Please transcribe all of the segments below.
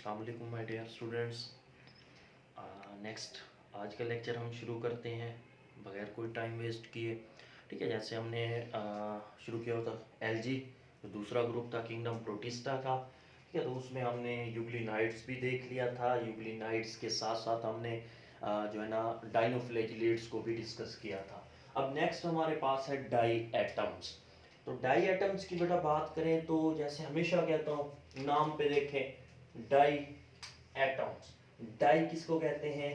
अस्सलाम वालेकुम my dear students. Next आज का लेक्चर हम शुरू करते हैं बगैर कोई टाइम वेस्ट किए। ठीक है, जैसे हमने शुरू किया होता एलजी, जो दूसरा ग्रुप था किंगडम प्रोटिस्टा का। ठीक है, तो उसमें हमने यूग्लिनाइड्स भी देख लिया था। यूग्लिनाइड्स के साथ साथ हमने जो है ना डाइनोफ्लैजिलेट्स को भी डिस्कस किया था। अब नेक्स्ट हमारे पास है डाई एटम्स। तो डाई एटम्स की बेटा बात करें तो जैसे हमेशा कहता हूँ, नाम पे देखें डाई एटम्स। डाई किसको कहते हैं?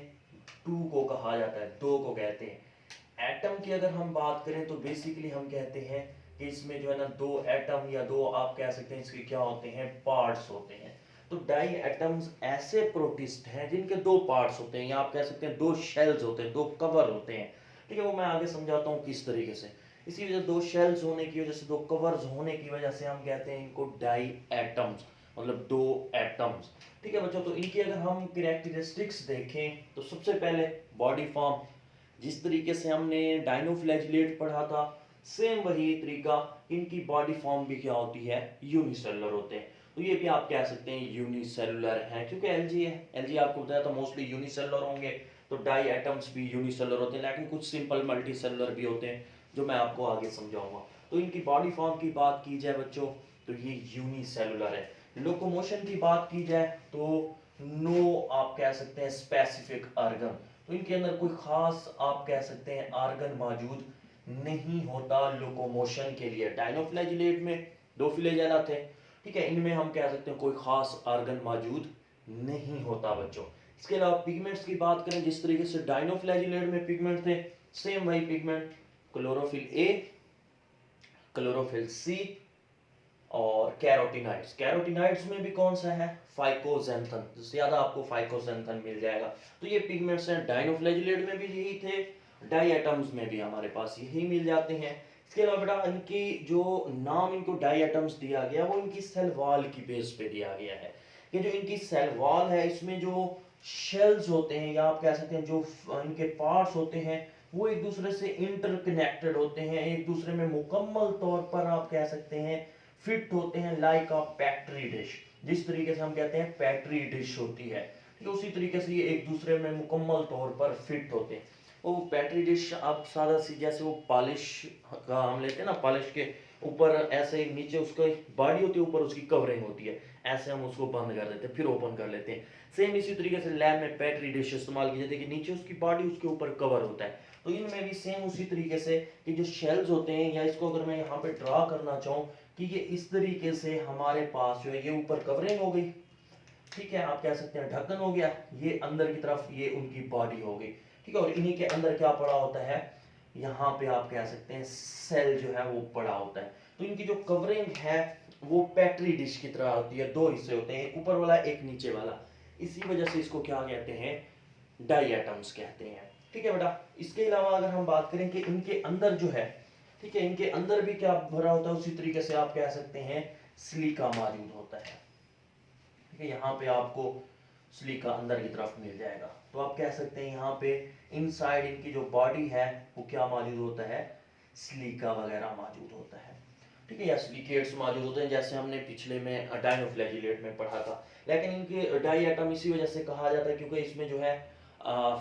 टू को कहा जाता है, दो को कहते हैं। एटम की अगर हम बात करें तो बेसिकली हम कहते हैं कि इसमें जो है ना दो एटम या दो आप कह सकते हैं इसके क्या होते हैं, पार्ट्स होते हैं। तो डाई एटम्स ऐसे प्रोटिस्ट हैं जिनके दो पार्ट्स होते हैं, या आप कह सकते हैं दो शेल्स होते हैं, दो कवर होते हैं। ठीक है, वो मैं आगे समझाता हूँ किस तरीके से। इसी वजह दो शेल्स होने की वजह से, दो कवर्स होने की वजह से हम कहते हैं इनको डाई एटम्स, मतलब दो एटम्स। ठीक है बच्चों, तो इनकी अगर हम कैरेक्टरिस्टिक्स देखें तो सबसे पहले बॉडी फॉर्म, जिस तरीके से हमने डाइनोफ्लैजिलेट पढ़ा था सेम वही तरीका, इनकी बॉडी फॉर्म भी क्या होती है, यूनिसेलुलर होते हैं। तो ये भी आप कह सकते हैं यूनिसेलुलर हैं, क्योंकि एलजी है, एलजी आपको बताया था मोस्टली यूनिसेलुलर होंगे। तो डाई एटम्स भी यूनिसेलुलर होते हैं, लेकिन कुछ सिंपल मल्टीसेलुलर भी होते हैं जो मैं आपको आगे समझाऊंगा। तो इनकी बॉडी फॉर्म की बात की जाए बच्चों तो ये यूनिसेलुलर है। लोकोमोशन की बात की जाए तो नो आप कह सकते हैं स्पेसिफिक ऑर्गन, तो इनके अंदर कोई खास आप कह सकते हैं ऑर्गन मौजूद नहीं होता लोकोमोशन के लिए। डाइनोफ्लैजिलेट में दो फ्लैजेला थे, ठीक है, इनमें हम कह सकते हैं कोई खास ऑर्गन मौजूद नहीं होता बच्चों। इसके अलावा पिगमेंट्स की बात करें, जिस तरीके से डाइनोफ्लैजिलेट में पिगमेंट थे सेम वही pigment, chlorophyll A, chlorophyll C और कैरोटिनाइड्स। कैरोटिनाइड्स में भी कौन सा है, फाइकोजेंथन, ज्यादा आपको फाइकोजेंथन मिल जाएगा। तो ये पिगमेंट्स हैं, डाइनोफ्लैजिलेट में भी यही थे, डाई एटम्स में भी हमारे पास यही मिल जाते हैं। इसके अलावा बेटा इनकी जो नाम इनको डाई एटम्स दिया गया वो इनकी सेल वॉल की बेस पे दिया गया है। ये जो इनकी सेल वॉल है इसमें जो शेल्स होते हैं, या आप कह सकते हैं जो इनके पार्ट्स होते हैं वो एक दूसरे से इंटरकनेक्टेड होते हैं, एक दूसरे में मुकम्मल तौर पर आप कह सकते हैं फिट होते हैं, लाइक अ पैट्री डिश। जिस तरीके से हम कहते हैं पैट्री डिश होती है, ठीक है, उसी तरीके से ये एक दूसरे में मुकम्मल तौर पर फिट होते हैं। वो पैट्री डिश आप सादा सी, जैसे वो पॉलिश का हम लेते हैं ना, पॉलिश के ऊपर ऐसे नीचे उसका बॉडी होती है, ऊपर उसकी कवरिंग होती है, ऐसे हम उसको बंद कर देते हैं फिर ओपन कर लेते हैं। सेम इसी तरीके से लैब में पैट्री डिश इस्तेमाल की जाती है कि नीचे उसकी बॉडी उसके ऊपर कवर होता है। तो इनमें भी सेम उसी तरीके से कि जो शेल्स होते हैं, या इसको अगर मैं यहाँ पे ड्रा करना चाहूँ कि ये इस तरीके से हमारे पास जो है ये ऊपर कवरिंग हो गई, ठीक है, आप कह सकते हैं ढक्कन हो गया, ये अंदर की तरफ ये उनकी बॉडी हो गई, ठीक है, और इन्हीं के अंदर क्या पड़ा होता है, यहाँ पे आप कह सकते हैं सेल जो है वो पड़ा होता है। तो इनकी जो कवरिंग है वो पैट्री डिश की तरह होती है, दो हिस्से होते हैं, एक ऊपर वाला एक नीचे वाला। इसी वजह से इसको क्या कहते हैं, डाई एटम्स कहते हैं। ठीक है बेटा, इसके अलावा अगर हम बात करें कि इनके अंदर जो है, ठीक है, इनके अंदर भी क्या भरा होता है, उसी तरीके से आप कह सकते हैं सिलिका मौजूद होता है। ठीक है, यहाँ पे आपको सिलिका अंदर की तरफ मिल जाएगा। तो आप कह सकते हैं यहाँ पे इनसाइड इनकी जो बॉडी है वो क्या मौजूद होता है, सिलिका वगैरह मौजूद होता है। ठीक है, या सिलिकेट्स मौजूद होते हैं, जैसे हमने पिछले में डाइनोफ्लैजिलेट में पढ़ा था। लेकिन इनके डाई एटम इसी वजह से कहा जाता है क्योंकि इसमें जो है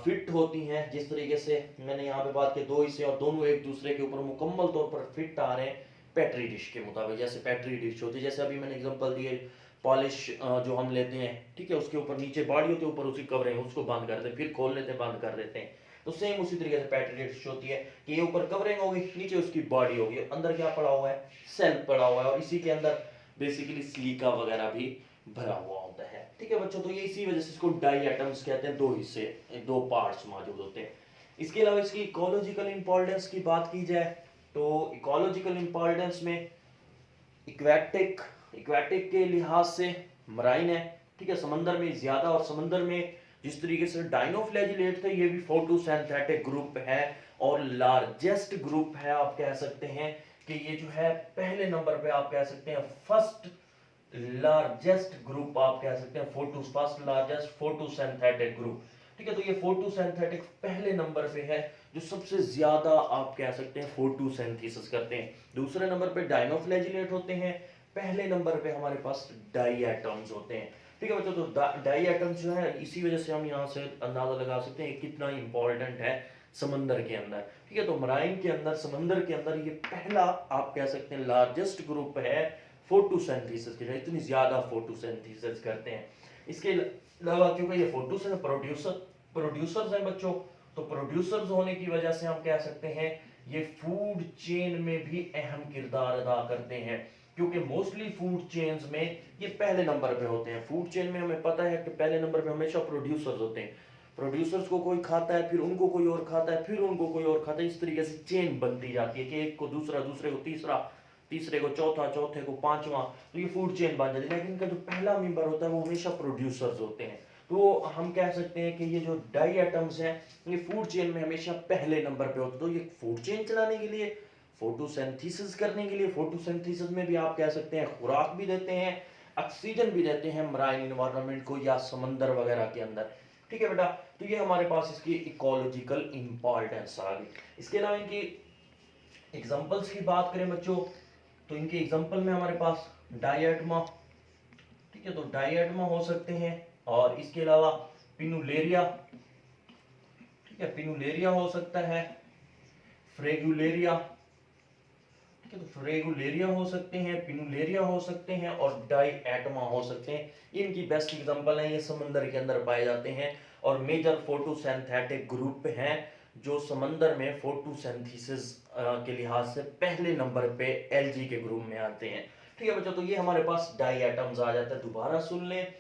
फिट होती हैं, जिस तरीके से मैंने यहाँ पे बात की दो हिस्से और दोनों एक दूसरे के ऊपर मुकम्मल तौर पर फिट आ रहे हैं पैट्री डिश के मुताबिक। जैसे पैट्री डिश होती है, जैसे अभी मैंने एग्जांपल दिए, पॉलिश जो हम लेते हैं, ठीक है, उसके ऊपर नीचे बॉडी होती है, ऊपर उसकी कवरिंग, उसको बंद कर देते हैं फिर खोल लेते हैं, बंद कर देते हैं। तो सेम उसी तरीके से पैट्री डिश होती है कि ये ऊपर कवरिंग होगी, नीचे उसकी बॉडी होगी, अंदर क्या पड़ा हुआ है, सेल पड़ा हुआ है, और इसी के अंदर बेसिकली सिलिका वगैरह भी भरा हुआ होता है। ठीक है बच्चों, तो ये इसी वजह से इसको डाई एटम्स कहते हैं, दो हिस्से, दो पार्ट्स मौजूद होते हैं। इसके अलावा इसकी इकोलॉजिकल इंपॉर्टेंस की बात की जाए तो इकोलॉजिकल इंपॉर्टेंस में इक्वेटिक, इक्वेटिक के लिहाज से मराइन है, ठीक है, समंदर में ज्यादा, और समंदर में जिस तरीके से डाइनोफ्लैजिलेट थे ये भी फोटोसिंथेटिक ग्रुप है और लार्जेस्ट ग्रुप है। आप कह सकते हैं कि ये जो है पहले नंबर पे आप कह सकते हैं फर्स्ट लार्जेस्ट ग्रुप, आप कह सकते हैं फर्स्ट लार्जेस्ट फोटोसिंथेटिक ग्रुप। ठीक है, तो ये फोटोसिंथेटिक पहले नंबर पे है, जो सबसे ज्यादा आप कह सकते हैं फोटोसिंथेसिस करते हैं। दूसरे नंबर पे डाइनोफ्लैजिलेट होते हैं, पहले नंबर पे हमारे पास डाई एटम्स होते हैं। ठीक है बच्चों, तो डाई एटम्स जो है इसी वजह से हम यहाँ से अंदाजा लगा सकते हैं कितना इंपॉर्टेंट है समंदर के अंदर। ठीक है, तो मराइन के अंदर, समंदर के अंदर ये पहला आप कह सकते हैं लार्जेस्ट ग्रुप है फोटोसिंथेसिस के, इतनी ज्यादा फोटोसिंथेसिस करते हैं। इसके अलावा क्योंकि ये फोटोसिंथेसिस प्रोड्यूसर्स हैं बच्चों, तो प्रोड्यूसर्स होने की वजह से हम कह सकते हैं ये फूड चेन में भी अहम किरदार अदा करते हैं, क्योंकि मोस्टली फूड चेन्स में ये पहले नंबर पे होते हैं। फूड चेन में हमें पता है कि पहले नंबर पे हमेशा प्रोड्यूसर्स होते हैं। प्रोड्यूसर्स को कोई खाता है, फिर उनको कोई और खाता है, फिर उनको कोई और खाता है, इस तरीके से चेन बनती जाती है कि एक को दूसरा, दूसरे को तीसरा, तीसरे को चौथा, चौथे को पांचवा, तो ये फूड चेन बन जाती है। लेकिन इनका जो पहला मेंबर होता है वो हमेशा प्रोड्यूसर्स होते हैं। तो हम कह सकते हैं कि ये जो डाई एटम्स हैं ये फूड चेन में हमेशा पहले नंबर पे होते हैं। तो ये फूड चेन चलाने के लिए, फोटोसिंथेसिस करने के लिए, फोटोसिंथेसिस में भी आप कह सकते हैं खुराक भी देते हैं, ऑक्सीजन भी देते हैं मराइन इन्वायरमेंट को या समंदर वगैरह के अंदर। ठीक है बेटा, तो ये हमारे पास इसकी इकोलॉजिकल इंपॉर्टेंस आ गई। इसके अलावा इनकी एग्जांपल्स की बात करें बच्चों, तो इनके एग्जांपल में हमारे पास डायटमा, ठीक है, तो डायटमा हो सकते हैं, और इसके अलावा पिनुलेरिया, ठीक है, पिनुलेरिया हो सकता है, फ्रेगुलेरिया, ठीक है, तो फ्रेगुलेरिया हो सकते हैं, पिनुलेरिया हो सकते हैं, और डायटमा हो सकते हैं। इनकी बेस्ट एग्जांपल है, ये समंदर के अंदर पाए जाते हैं और मेजर फोटोसिंथेटिक ग्रुप हैं जो समंदर में फोटोसिंथेसिस के लिहाज से पहले नंबर पे एलजी के ग्रुप में आते हैं। ठीक है बच्चों, तो ये हमारे पास डाई एटम्स आ जाता है। दोबारा सुन लें,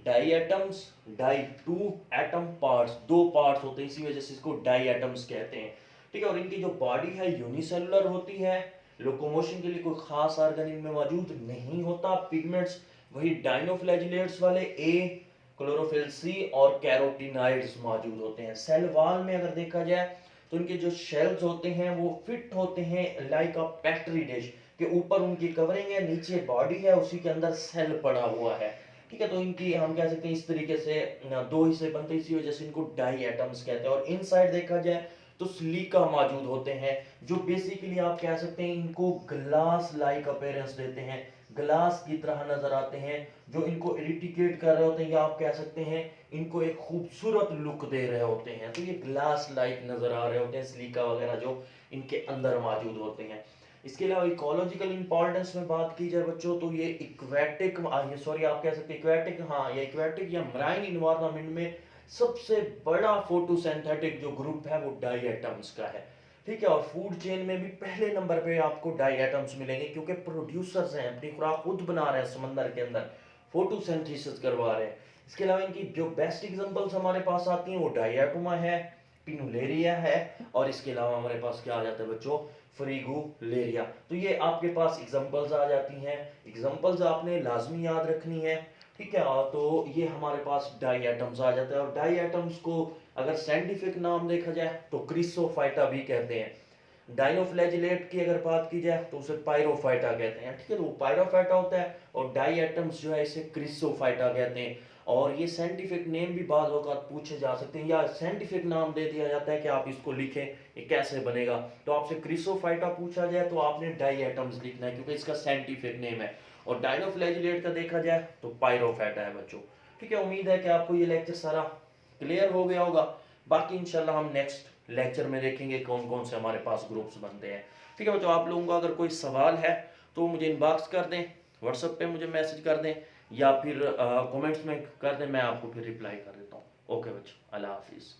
di atoms, di two atom parts, दो पार्ट्स होते हैं, इसी वजह से इसको डाई एटम्स कहते हैं। ठीक है, और इनकी जो बॉडी है यूनिसेलुलर होती है, लोकोमोशन के लिए कोई खास ऑर्गन इनमें मौजूद नहीं होता। पिगमेंट्स वही डाइनोफ्लैजिलेट्स वाले ए, क्लोरोफिल सी और कैरोटीनॉइड्स मौजूद होते हैं। सेल वॉल में अगर देखा जाए तो इनके जो शेल्स होते हैं वो फिट होते हैं लाइक अ पेट्री डिश के, ऊपर उनकी कवरिंग है, नीचे बॉडी है, उसी के अंदर सेल पड़ा हुआ है। ठीक है, तो इनकी हम कह सकते हैं इस तरीके से दो हिस्से बनते हैं, इसी वजह से इनको डाई एटम्स कहते हैं। और इनसाइड देखा जाए तो सिलिका मौजूद होते हैं जो बेसिकली आप कह सकते हैं इनको ग्लास लाइक अपीयरेंस देते हैं, ग्लास की तरह नजर आते हैं, जो इनको इरिटेट कर रहे होते हैं, या आप कह सकते हैं इनको एक खूबसूरत लुक दे रहे होते हैं। तो ये ग्लास लाइक नजर आ रहे होते हैं सिलिका वगैरह जो इनके अंदर मौजूद होते हैं। इसके अलावा इकोलॉजिकल इंपॉर्टेंस में बात की जाए बच्चों, तो ये इक्वेटिक, सॉरी आप कह सकते हैं इक्वेटिक, हाँ ये इक्वेटिक या मराइन इन्वायरमेंट में सबसे बड़ा फोटोसिंथेटिक जो ग्रुप है वो डाई एटम्स का है। ठीक है, और फूड चेन में भी पहले नंबर पे आपको डाई एटम्स मिलेंगे, क्योंकि प्रोड्यूसर्स हैं, अपनी खुराक खुद बना रहे हैं समंदर के अंदर, फोटोसिंथेसिस करवा रहे हैं। इसके अलावा इनकी जो बेस्ट एग्जांपल्स हमारे पास आती हैं वो डायटोमा है, पिनुलेरिया है, और इसके अलावा हमारे पास क्या आ जाता है बच्चों, फ्रीगुलेरिया। तो ये आपके पास एग्जांपल्स आ जाती हैं। एग्जांपल्स आपने लाजमी याद रखनी है। ठीक है, तो ये हमारे पास डाई एटम्स आ जाता है, और डाई एटम्स को अगर साइंटिफिक नाम देखा जाए तो क्रिसोफाइटा भी कहते हैं। डाइनोफ्लैजिलेट की अगर बात की जाए तो उसे पायरोफाइटा कहते हैं। ठीक है, तो वो पायरोफाइटा होता है, और डाई एटम्स जो है इसे क्रिसोफाइटा कहते हैं। और ये साइंटिफिक नेम भी बाद औक़ात पूछे जा सकते हैं, या साइंटिफिक नाम दे दिया जाता है कि आप इसको लिखें, ये कैसे बनेगा। तो आपसे क्रिसोफाइटा पूछा जाए तो आपने डाई एटम्स लिखना है, क्योंकि इसका साइंटिफिक नेम है। और डाइनोफ्लैजिलेट का देखा जाए तो पायरोफाइटा है बच्चों। ठीक है, उम्मीद है कि आपको ये लेक्चर सारा क्लियर हो गया होगा। बाकी इंशाल्लाह हम नेक्स्ट लेक्चर में देखेंगे कौन कौन से हमारे पास ग्रुप्स बनते हैं। ठीक है बच्चों, आप लोगों का अगर कोई सवाल है तो मुझे इनबॉक्स कर दें, व्हाट्सएप पे मुझे मैसेज कर दें, या फिर कमेंट्स में कर दें, मैं आपको फिर रिप्लाई कर देता हूँ। ओके बच्चों, अल्लाह हाफिज़।